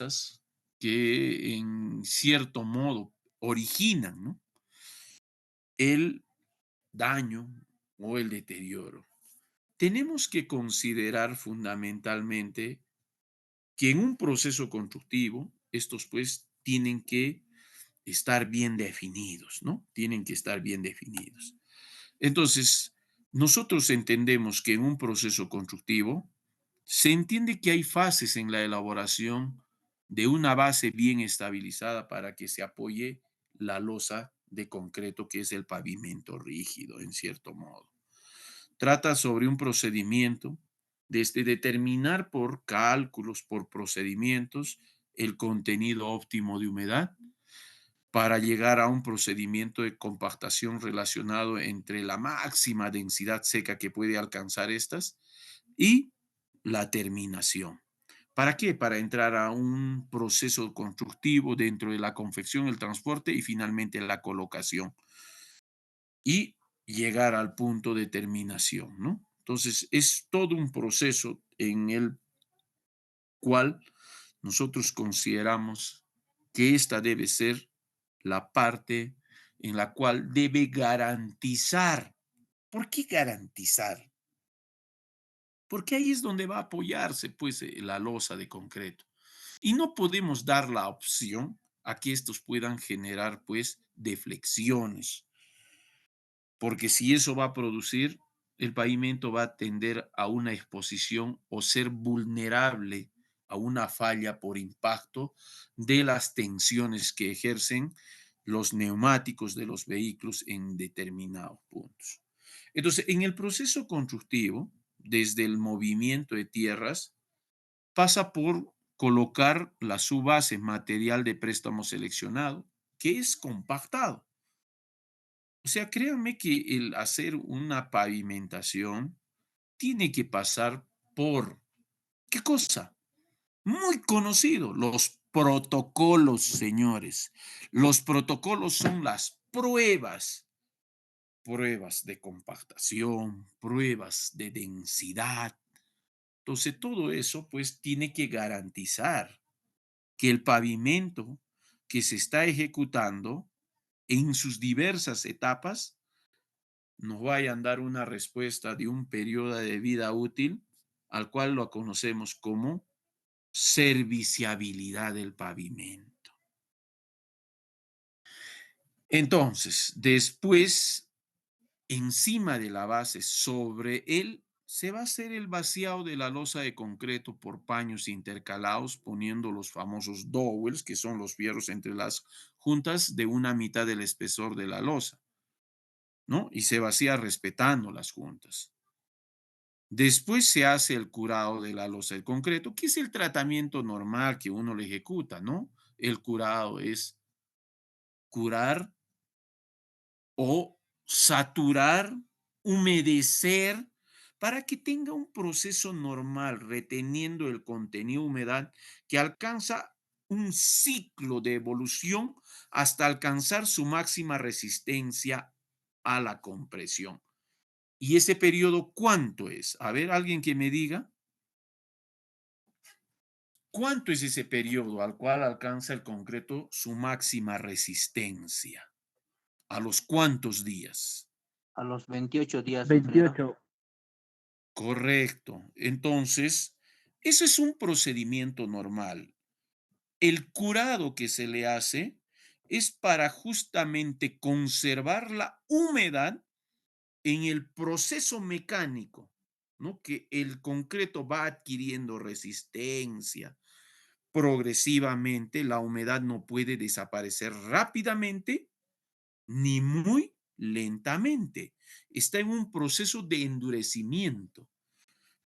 causas que en cierto modo originan, ¿no?, el daño o el deterioro. Tenemos que considerar fundamentalmente que en un proceso constructivo, estos pues tienen que estar bien definidos, ¿no? Tienen que estar bien definidos. Entonces, nosotros entendemos que en un proceso constructivo se entiende que hay fases en la elaboración de una base bien estabilizada para que se apoye la losa de concreto que es el pavimento rígido, en cierto modo. Trata sobre un procedimiento desde determinar por cálculos, por procedimientos, el contenido óptimo de humedad para llegar a un procedimiento de compactación relacionado entre la máxima densidad seca que puede alcanzar estas y la terminación. ¿Para qué? Para entrar a un proceso constructivo dentro de la confección, el transporte y finalmente la colocación y llegar al punto de terminación, ¿no? Entonces, es todo un proceso en el cual nosotros consideramos que esta debe ser la parte en la cual debe garantizar. ¿Por qué garantizar? Porque ahí es donde va a apoyarse, pues, la losa de concreto. Y no podemos dar la opción a que estos puedan generar, pues, deflexiones, porque si eso va a producir, el pavimento va a tender a una exposición o ser vulnerable a una falla por impacto de las tensiones que ejercen los neumáticos de los vehículos en determinados puntos. Entonces, en el proceso constructivo, desde el movimiento de tierras, pasa por colocar la subbase material de préstamo seleccionado, que es compactado. O sea, créanme que el hacer una pavimentación tiene que pasar por, ¿qué cosa? Muy conocido, los protocolos, señores. Los protocolos son las pruebas, pruebas de compactación, pruebas de densidad. Entonces, todo eso pues tiene que garantizar que el pavimento que se está ejecutando en sus diversas etapas nos vayan a dar una respuesta de un periodo de vida útil al cual lo conocemos como serviciabilidad del pavimento. Entonces, después, encima de la base, sobre él, se va a hacer el vaciado de la losa de concreto por paños intercalados, poniendo los famosos dowels, que son los fierros entre las juntas de una mitad del espesor de la losa, ¿no? Y se vacía respetando las juntas. Después se hace el curado de la losa de concreto, que es el tratamiento normal que uno le ejecuta, ¿no? El curado es curar o saturar, humedecer, para que tenga un proceso normal, reteniendo el contenido de humedad que alcanza un ciclo de evolución hasta alcanzar su máxima resistencia a la compresión. ¿Y ese periodo cuánto es? A ver, alguien que me diga. ¿Cuánto es ese periodo al cual alcanza el concreto su máxima resistencia? ¿A los cuántos días? A los 28 días, ingeniero. 28. Correcto. Entonces, ese es un procedimiento normal. El curado que se le hace es para justamente conservar la humedad en el proceso mecánico, ¿no? Que el concreto va adquiriendo resistencia, progresivamente. La humedad no puede desaparecer rápidamente ni muy lentamente. Está en un proceso de endurecimiento.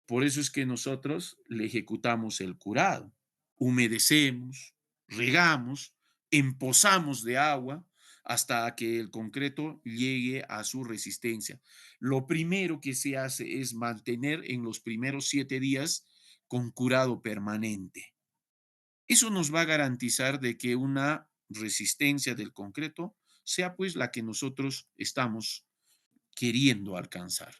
Por eso es que nosotros le ejecutamos el curado. Humedecemos, regamos, empozamos de agua hasta que el concreto llegue a su resistencia. Lo primero que se hace es mantener en los primeros 7 días con curado permanente. Eso nos va a garantizar de que una resistencia del concreto sea pues la que nosotros estamos queriendo alcanzar.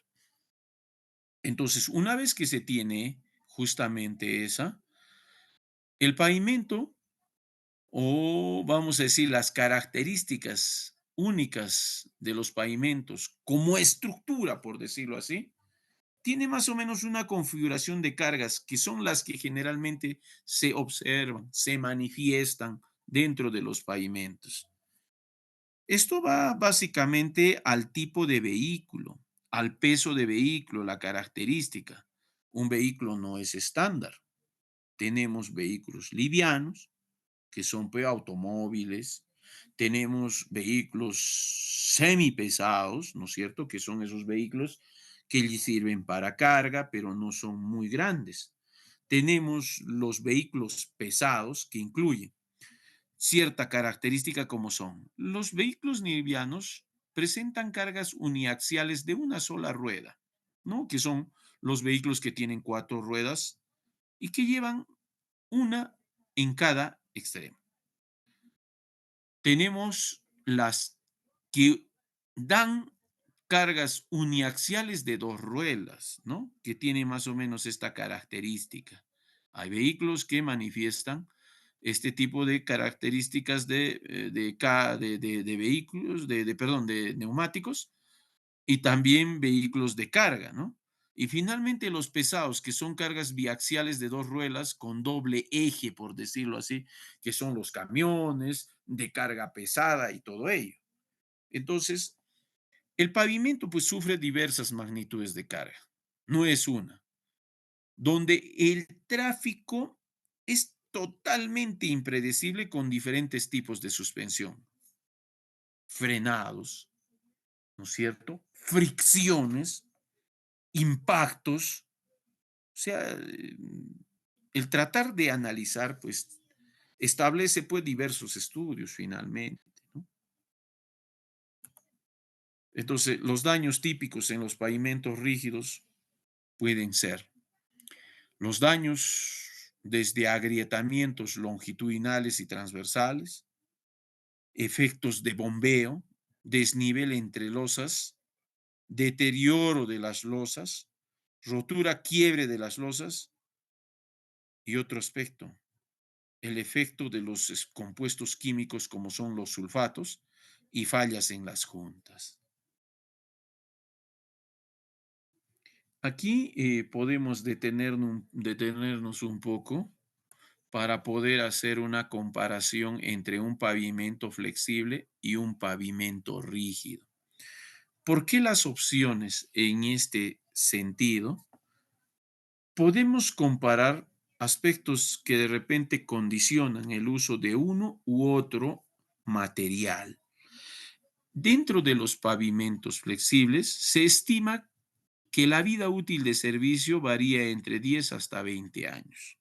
Entonces, una vez que se tiene justamente esa, El pavimento, o vamos a decir las características únicas de los pavimentos como estructura, por decirlo así, tiene más o menos una configuración de cargas que son las que generalmente se observan, se manifiestan dentro de los pavimentos. Esto va básicamente al tipo de vehículo, al peso de vehículo, la característica. Un vehículo no es estándar. Tenemos vehículos livianos, que son pues, automóviles. Tenemos vehículos semipesados, ¿no es cierto? Que son esos vehículos que le sirven para carga, pero no son muy grandes. Tenemos los vehículos pesados, que incluyen cierta característica como son. Los vehículos livianos presentan cargas uniaxiales de una sola rueda, ¿no? Que son los vehículos que tienen cuatro ruedas y que llevan una en cada extremo. Tenemos las que dan cargas uniaxiales de dos ruedas, ¿no? Que tienen más o menos esta característica. Hay vehículos que manifiestan este tipo de características de vehículos, perdón, de neumáticos y también vehículos de carga, ¿no? Y finalmente los pesados, que son cargas biaxiales de dos ruedas con doble eje, por decirlo así, que son los camiones de carga pesada y todo ello. Entonces, el pavimento pues sufre diversas magnitudes de carga, no es una, donde el tráfico es totalmente impredecible con diferentes tipos de suspensión, frenados, ¿no es cierto? Fricciones, impactos, o sea, el tratar de analizar, pues, establece, pues, diversos estudios finalmente, ¿no? Entonces, los daños típicos en los pavimentos rígidos pueden ser los daños desde agrietamientos longitudinales y transversales, efectos de bombeo, desnivel entre losas, deterioro de las losas, rotura, quiebre de las losas y otro aspecto, el efecto de los compuestos químicos como son los sulfatos y fallas en las juntas. Aquí podemos detenernos un poco para poder hacer una comparación entre un pavimento flexible y un pavimento rígido. ¿Por qué las opciones en este sentido? Podemos comparar aspectos que de repente condicionan el uso de uno u otro material. Dentro de los pavimentos flexibles, se estima que la vida útil de servicio varía entre 10 hasta 20 años.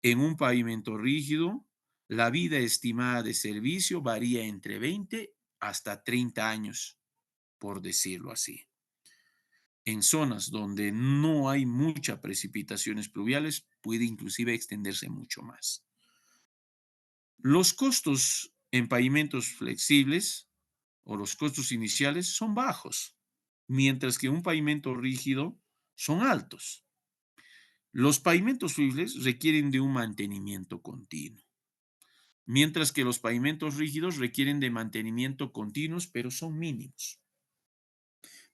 En un pavimento rígido, la vida estimada de servicio varía entre 20 hasta 30 años, por decirlo así. En zonas donde no hay muchas precipitaciones pluviales, puede inclusive extenderse mucho más. Los costos en pavimentos flexibles o los costos iniciales son bajos, mientras que un pavimento rígido son altos. Los pavimentos flexibles requieren de un mantenimiento continuo, mientras que los pavimentos rígidos requieren de mantenimiento continuos, pero son mínimos.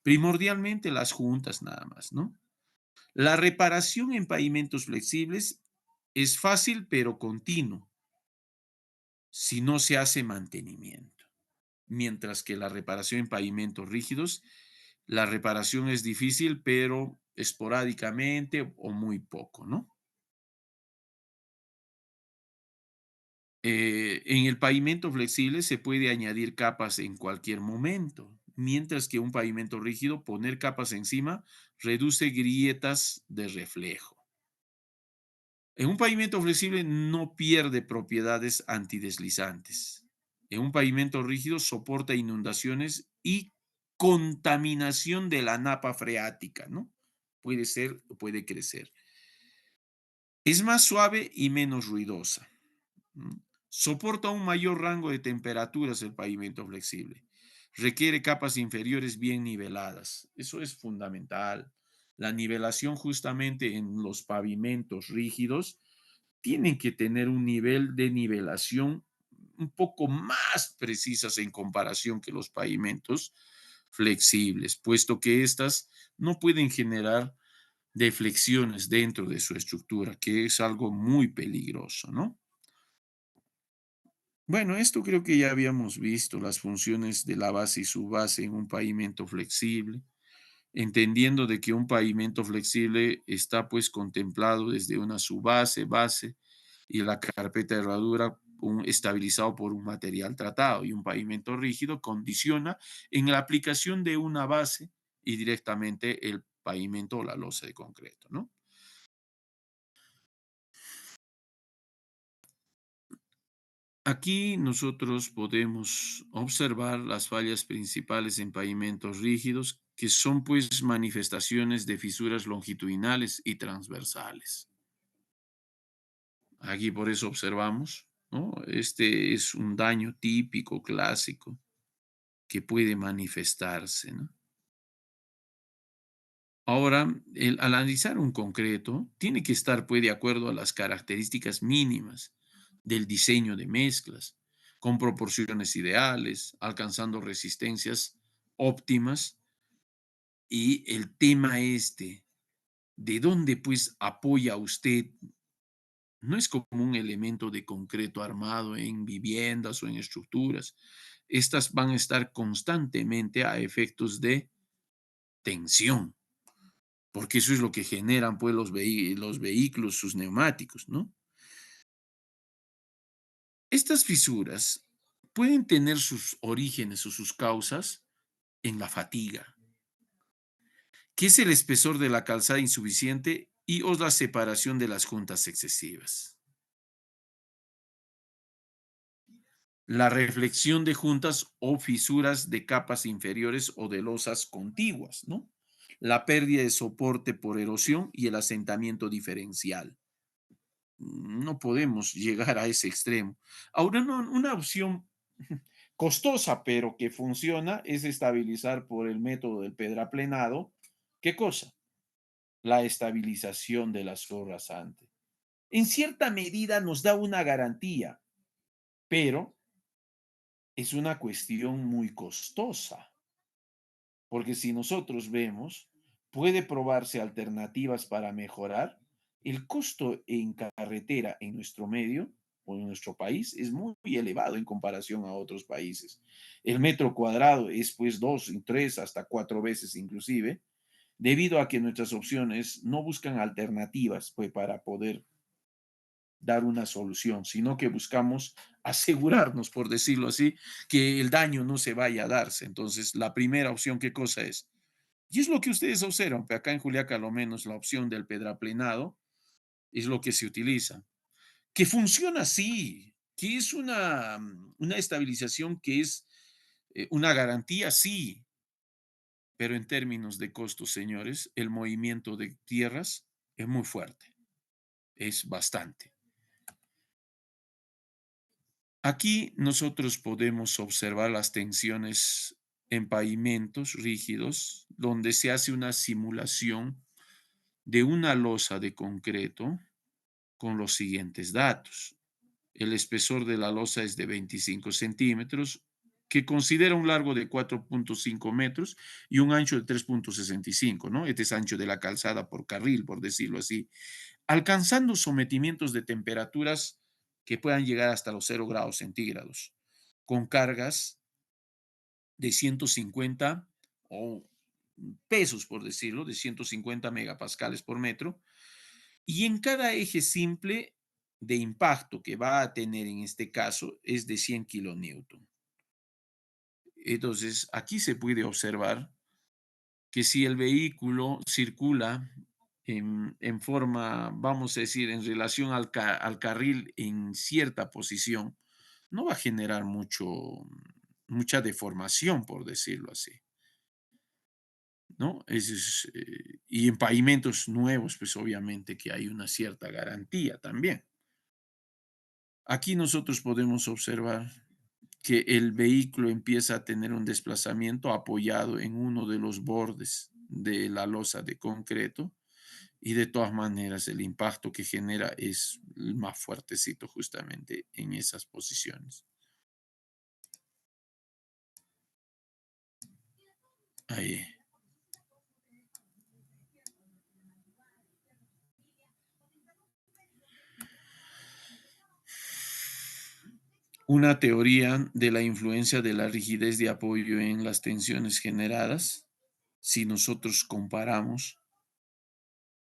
Primordialmente las juntas nada más, ¿no? La reparación en pavimentos flexibles es fácil, pero continuo, si no se hace mantenimiento. Mientras que la reparación en pavimentos rígidos, la reparación es difícil, pero esporádicamente o muy poco, ¿no? En el pavimento flexible se puede añadir capas en cualquier momento, mientras que un pavimento rígido, poner capas encima reduce grietas de reflejo. En un pavimento flexible no pierde propiedades antideslizantes. En un pavimento rígido soporta inundaciones y contaminación de la napa freática, ¿no? Puede ser o puede crecer. Es más suave y menos ruidosa. ¿M? Soporta un mayor rango de temperaturas el pavimento flexible. Requiere capas inferiores bien niveladas. Eso es fundamental. La nivelación justamente en los pavimentos rígidos tienen que tener un nivel de nivelación un poco más precisas en comparación que los pavimentos flexibles, puesto que éstas no pueden generar deflexiones dentro de su estructura, que es algo muy peligroso, ¿no? Bueno, esto creo que ya habíamos visto las funciones de la base y su base en un pavimento flexible, entendiendo de que un pavimento flexible está pues contemplado desde una subbase, base y la carpeta de herradura estabilizado por un material tratado, y un pavimento rígido condiciona en la aplicación de una base y directamente el pavimento o la losa de concreto, ¿no? Aquí nosotros podemos observar las fallas principales en pavimentos rígidos, que son pues manifestaciones de fisuras longitudinales y transversales. Aquí por eso observamos, ¿no? Este es un daño típico, clásico, que puede manifestarse, ¿no? Ahora, al analizar un concreto, tiene que estar pues, de acuerdo a las características mínimas del diseño de mezclas, con proporciones ideales, alcanzando resistencias óptimas. Y el tema este, ¿de dónde pues apoya usted? No es como un elemento de concreto armado en viviendas o en estructuras. Estas van a estar constantemente a efectos de tensión, porque eso es lo que generan pues los vehículos, sus neumáticos, ¿no? Estas fisuras pueden tener sus orígenes o sus causas en la fatiga, que es el espesor de la calzada insuficiente y o la separación de las juntas excesivas. La reflexión de juntas o fisuras de capas inferiores o de losas contiguas, ¿no? La pérdida de soporte por erosión y el asentamiento diferencial. No podemos llegar a ese extremo. Ahora, una opción costosa, pero que funciona, es estabilizar por el método del pedraplenado. ¿Qué cosa? La estabilización de la flor rasante. En cierta medida nos da una garantía, pero es una cuestión muy costosa, porque si nosotros vemos, puede probarse alternativas para mejorar. El costo en carretera en nuestro medio o en nuestro país es muy elevado en comparación a otros países. El metro cuadrado es pues dos, tres, hasta cuatro veces inclusive, debido a que nuestras opciones no buscan alternativas pues, para poder dar una solución, sino que buscamos asegurarnos, por decirlo así, que el daño no se vaya a darse. Entonces, la primera opción, ¿qué cosa es? Y es lo que ustedes observan, acá en Juliaca, lo menos la opción del pedraplenado es lo que se utiliza, que funciona así, que es una estabilización que es una garantía, sí, pero en términos de costos, señores, el movimiento de tierras es muy fuerte, es bastante. Aquí nosotros podemos observar las tensiones en pavimentos rígidos, donde se hace una simulación de una losa de concreto con los siguientes datos. El espesor de la losa es de 25 centímetros, que considera un largo de 4.5 metros y un ancho de 3.65, ¿no? Este es ancho de la calzada por carril, por decirlo así, alcanzando sometimientos de temperaturas que puedan llegar hasta los 0 grados centígrados, con cargas de 150 o pesos, por decirlo, de 150 megapascales por metro, y en cada eje simple de impacto que va a tener en este caso es de 100 kilonewton. Entonces, aquí se puede observar que si el vehículo circula en forma, vamos a decir, en relación al carril en cierta posición, no va a generar mucha deformación, por decirlo así, ¿no? Y en pavimentos nuevos, pues obviamente que hay una cierta garantía también. Aquí nosotros podemos observar que el vehículo empieza a tener un desplazamiento apoyado en uno de los bordes de la losa de concreto Y de todas maneras, el impacto que genera es el más fuertecito justamente en esas posiciones. Ahí. Una teoría de la influencia de la rigidez de apoyo en las tensiones generadas. Si nosotros comparamos,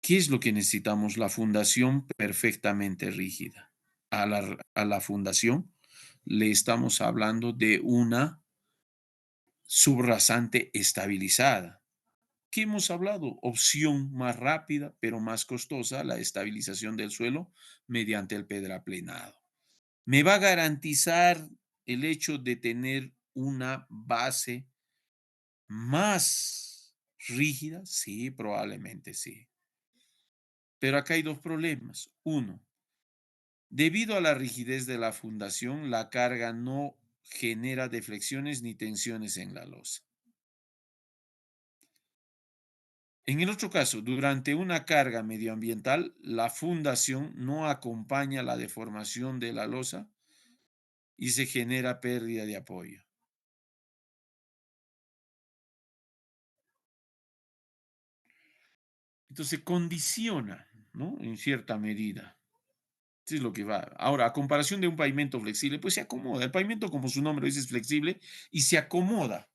¿qué es lo que necesitamos? La fundación perfectamente rígida. A la fundación le estamos hablando de una subrasante estabilizada. ¿Qué hemos hablado? Opción más rápida, pero más costosa, la estabilización del suelo mediante el pedraplenado. ¿Me va a garantizar el hecho de tener una base más rígida? Sí, probablemente sí. Pero acá hay dos problemas. Uno, debido a la rigidez de la fundación, la carga no genera deflexiones ni tensiones en la losa. En el otro caso, durante una carga medioambiental, la fundación no acompaña la deformación de la losa y se genera pérdida de apoyo. Entonces condiciona, ¿no? En cierta medida. Eso es lo que va. Ahora, a comparación de un pavimento flexible, pues se acomoda. El pavimento, como su nombre lo dice, es flexible y se acomoda,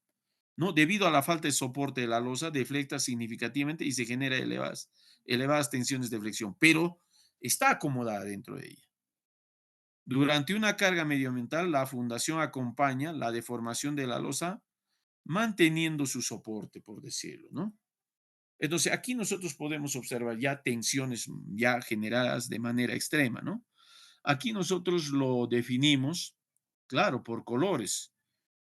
¿no? Debido a la falta de soporte de la losa, deflecta significativamente y se genera elevadas tensiones de flexión, pero está acomodada dentro de ella. Durante una carga medioambiental, la fundación acompaña la deformación de la losa, manteniendo su soporte, por decirlo, ¿no? Entonces, aquí nosotros podemos observar ya tensiones ya generadas de manera extrema, ¿no? Aquí nosotros lo definimos, claro, por colores.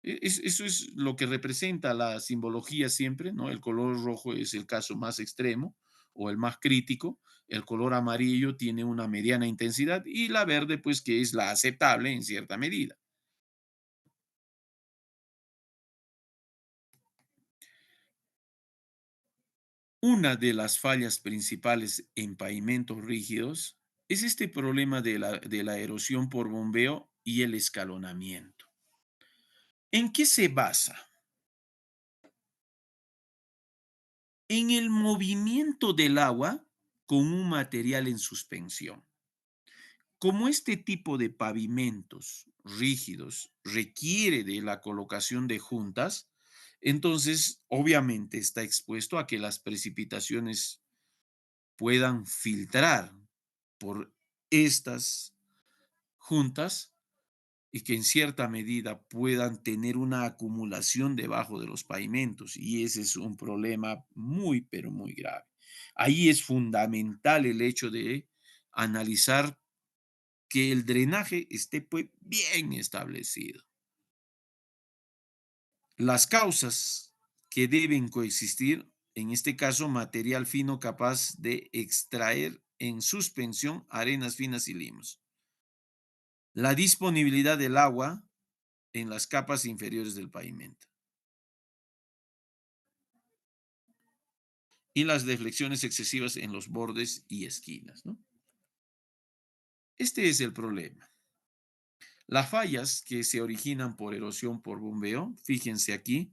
Eso es lo que representa la simbología siempre, ¿no? El color rojo es el caso más extremo o el más crítico. El color amarillo tiene una mediana intensidad y la verde, pues, que es la aceptable en cierta medida. Una de las fallas principales en pavimentos rígidos es este problema de la erosión por bombeo y el escalonamiento. ¿En qué se basa? En el movimiento del agua con un material en suspensión. Como este tipo de pavimentos rígidos requiere de la colocación de juntas, entonces obviamente está expuesto a que las precipitaciones puedan filtrar por estas juntas y que en cierta medida puedan tener una acumulación debajo de los pavimentos. Y ese es un problema muy, pero muy grave. Ahí es fundamental el hecho de analizar que el drenaje esté pues bien establecido. Las causas que deben coexistir, en este caso, material fino capaz de extraer en suspensión arenas finas y limos. La disponibilidad del agua en las capas inferiores del pavimento y las deflexiones excesivas en los bordes y esquinas, ¿no? Este es el problema. Las fallas que se originan por erosión por bombeo, fíjense aquí,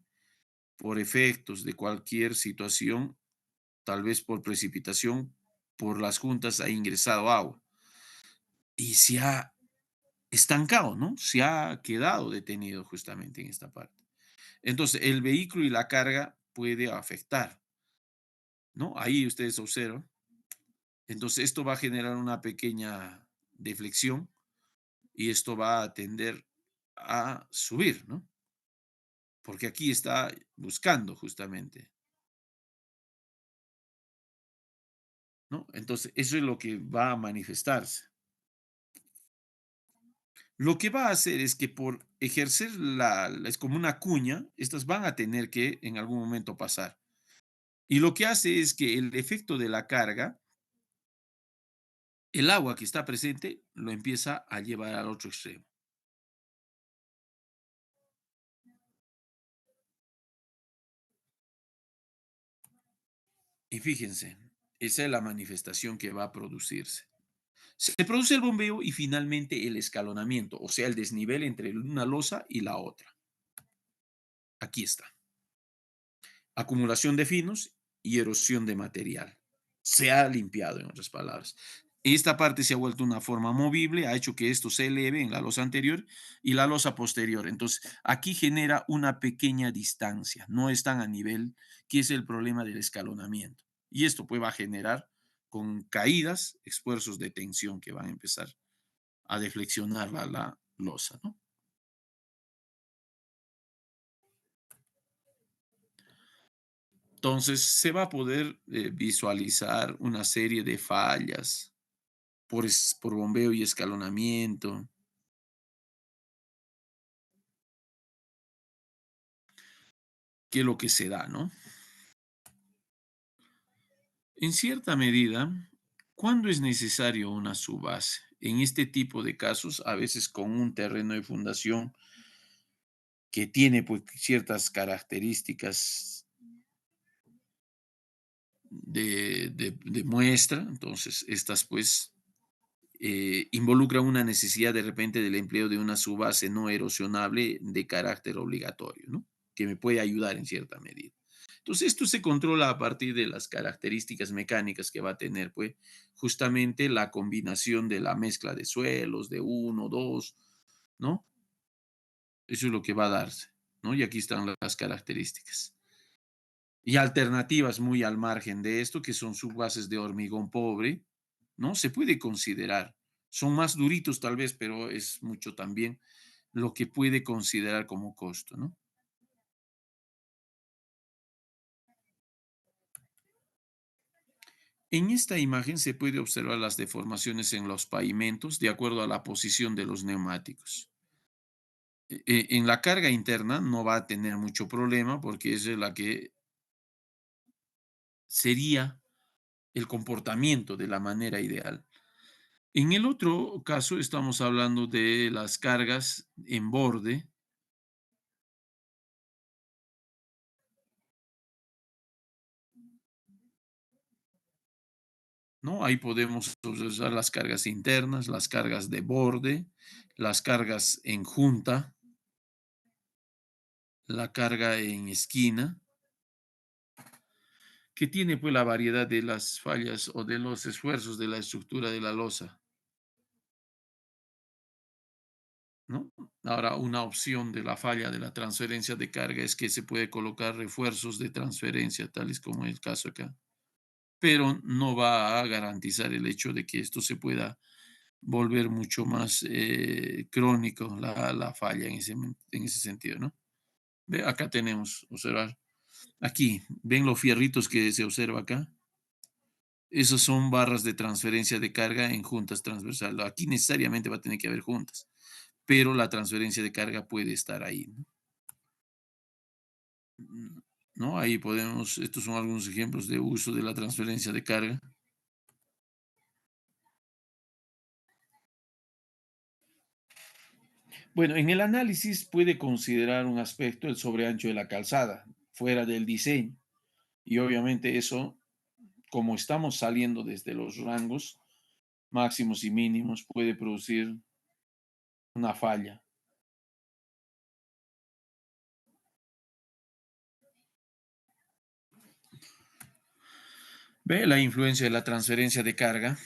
por efectos de cualquier situación, tal vez por precipitación, por las juntas ha ingresado agua y se ha estancado, ¿no? Se ha quedado detenido justamente en esta parte. Entonces, el vehículo y la carga puede afectar, ¿no? Ahí ustedes observan. Entonces, esto va a generar una pequeña deflexión y esto va a tender a subir, ¿no? Porque aquí está buscando justamente, ¿no? Entonces, eso es lo que va a manifestarse. Lo que va a hacer es que por ejercer es como una cuña, estas van a tener que en algún momento pasar. Y lo que hace es que el efecto de la carga, el agua que está presente, lo empieza a llevar al otro extremo. Y fíjense, Esa es la manifestación que va a producirse. Se produce el bombeo y finalmente el escalonamiento, o sea, el desnivel entre una losa y la otra. Aquí está. Acumulación de finos y erosión de material. Se ha limpiado, en otras palabras. Esta parte se ha vuelto una forma movible, ha hecho que esto se eleve en la losa anterior y la losa posterior. Entonces, aquí genera una pequeña distancia, no están a nivel, que es el problema del escalonamiento. Y esto pues va a generar con caídas, esfuerzos de tensión que van a empezar a deflexionar la losa, ¿no? Entonces, se va a poder visualizar una serie de fallas por bombeo y escalonamiento. ¿Qué es lo que se da, no? En cierta medida, ¿cuándo es necesario una subbase? En este tipo de casos, a veces con un terreno de fundación que tiene pues, ciertas características de muestra, entonces estas pues involucran una necesidad de repente del empleo de una subbase no erosionable de carácter obligatorio, ¿no? Que me puede ayudar en cierta medida. Entonces, esto se controla a partir de las características mecánicas que va a tener, pues, justamente la combinación de la mezcla de suelos, de uno, dos, ¿no? Eso es lo que va a darse, ¿no? Y aquí están las características. Y alternativas muy al margen de esto, que son subbases de hormigón pobre, ¿no? Se puede considerar. Son más duritos tal vez, pero es mucho también lo que puede considerar como costo, ¿no? En esta imagen se puede observar las deformaciones en los pavimentos de acuerdo a la posición de los neumáticos. En la carga interna no va a tener mucho problema porque esa es la que sería el comportamiento de la manera ideal. En el otro caso estamos hablando de las cargas en borde, ¿no? Ahí podemos usar las cargas internas, las cargas de borde, las cargas en junta, la carga en esquina, que tiene pues la variedad de las fallas o de los esfuerzos de la estructura de la losa, ¿no? Ahora, una opción de la falla de la transferencia de carga es que se puede colocar refuerzos de transferencia, tales como el caso acá, pero no va a garantizar el hecho de que esto se pueda volver mucho más crónico la falla en ese sentido, ¿no? Ve, acá tenemos, observar, aquí, ¿ven los fierritos que se observa acá? Esos son barras de transferencia de carga en juntas transversal. Aquí necesariamente va a tener que haber juntas, pero la transferencia de carga puede estar ahí, ¿no? ¿No? Ahí podemos, estos son algunos ejemplos de uso de la transferencia de carga. Bueno, en el análisis puede considerar un aspecto el sobreancho de la calzada, fuera del diseño. Y obviamente eso, como estamos saliendo desde los rangos máximos y mínimos, puede producir una falla. Ve, la influencia de la transferencia de carga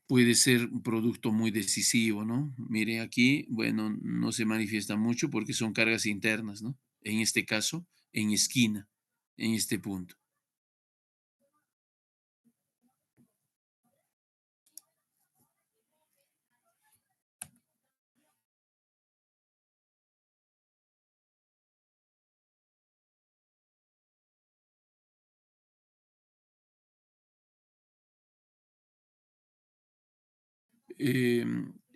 puede ser un producto muy decisivo, ¿no? Mire aquí, bueno, no se manifiesta mucho porque son cargas internas, ¿no? En este caso, en esquina, en este punto.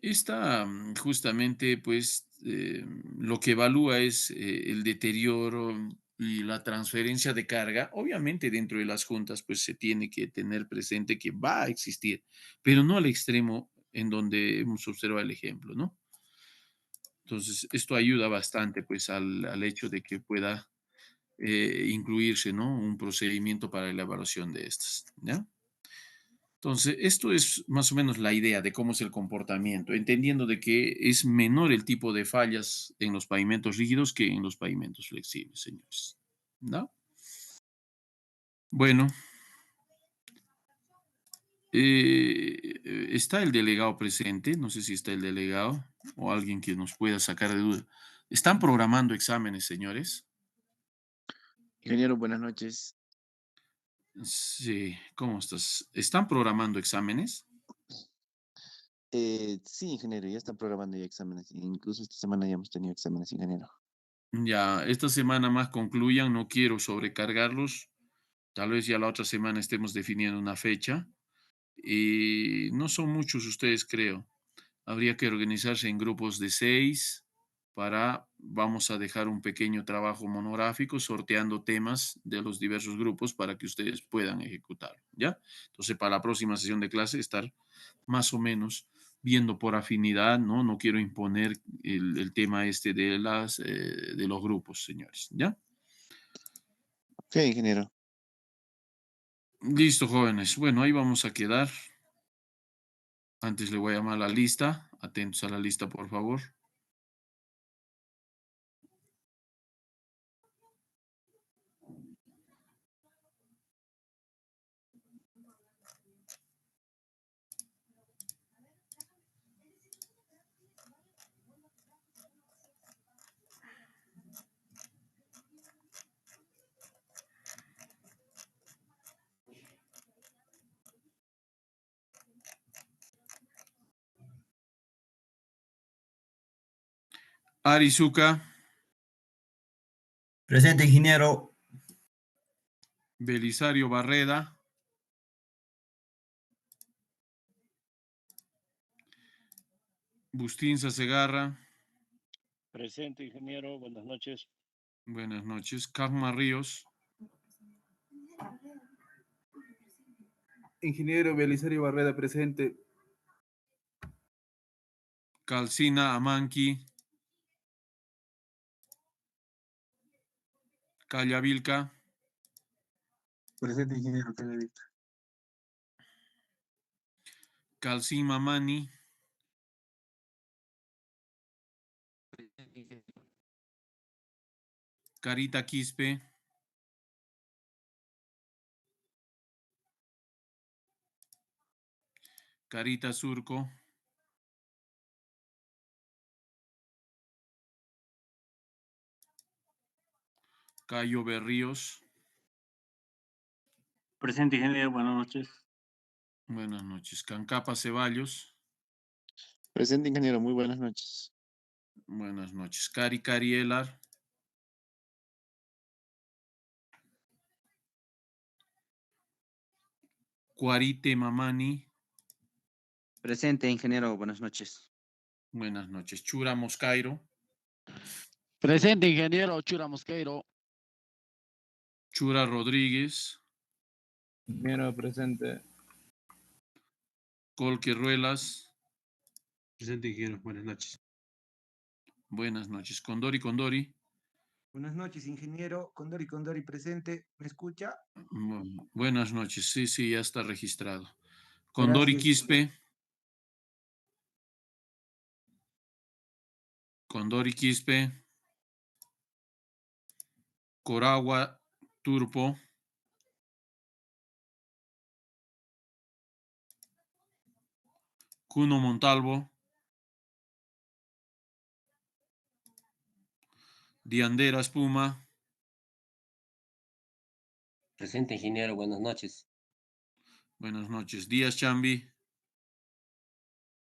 Esta justamente, pues, lo que evalúa es el deterioro y la transferencia de carga. Obviamente, dentro de las juntas, pues se tiene que tener presente que va a existir, pero no al extremo en donde hemos observado el ejemplo, ¿no? Entonces, esto ayuda bastante, pues, al hecho de que pueda incluirse, ¿no? Un procedimiento para la evaluación de estas, ¿ya? Entonces, esto es más o menos la idea de cómo es el comportamiento, entendiendo de que es menor el tipo de fallas en los pavimentos rígidos que en los pavimentos flexibles, señores. ¿No? Bueno, está el delegado presente, no sé si está el delegado o alguien que nos pueda sacar de duda. ¿Están programando exámenes, señores? Ingeniero, buenas noches. Sí, ¿cómo estás? ¿Están programando exámenes? Sí, ingeniero, ya están programando ya exámenes. Incluso esta semana ya hemos tenido exámenes, ingeniero. Ya, esta semana más concluyan, no quiero sobrecargarlos. Tal vez ya la otra semana estemos definiendo una fecha. Y no son muchos ustedes, creo. Habría que organizarse en grupos de 6 vamos a dejar un pequeño trabajo monográfico sorteando temas de los diversos grupos para que ustedes puedan ejecutarlo, ¿ya? Entonces, para la próxima sesión de clase, estar más o menos viendo por afinidad, ¿no? No quiero imponer el tema este de los grupos, señores, ¿ya? Ok, ingeniero. Listo, jóvenes. Bueno, ahí vamos a quedar. Antes le voy a llamar la lista. Atentos a la lista, por favor. Arizuka, Presente, ingeniero. Belisario Barreda, Bustinza Segarra, Presente, ingeniero. Buenas noches. buenas noches, Carma Ríos, Ingeniero Belisario Barreda presente. Calcina Amanqui, Callavilca, Presente, ingeniero Calavita. Calcima Mani, Carita Quispe, Carita Surco, Cayo Berríos, Presente, ingeniero. Buenas noches. buenas noches, Cancapa Ceballos, Presente, ingeniero, muy buenas noches. buenas noches, Cari Carielar, Cuarite Mamani, Presente, ingeniero. Buenas noches. buenas noches, Chura Moscairo, Presente, ingeniero Chura Mosqueiro. Chura Rodríguez, Ingeniero presente. Colque Ruelas, Presente, ingeniero. Buenas noches. buenas noches, Condori Condori, Buenas noches, ingeniero. Condori presente. ¿Me escucha? buenas noches, sí, sí, ya está registrado. Condori Gracias. Quispe, Condori Quispe, Coragua Turpo, Cuno Montalvo, Diandera Espuma, Presente, ingeniero. Buenas noches. buenas noches, Díaz Chambi,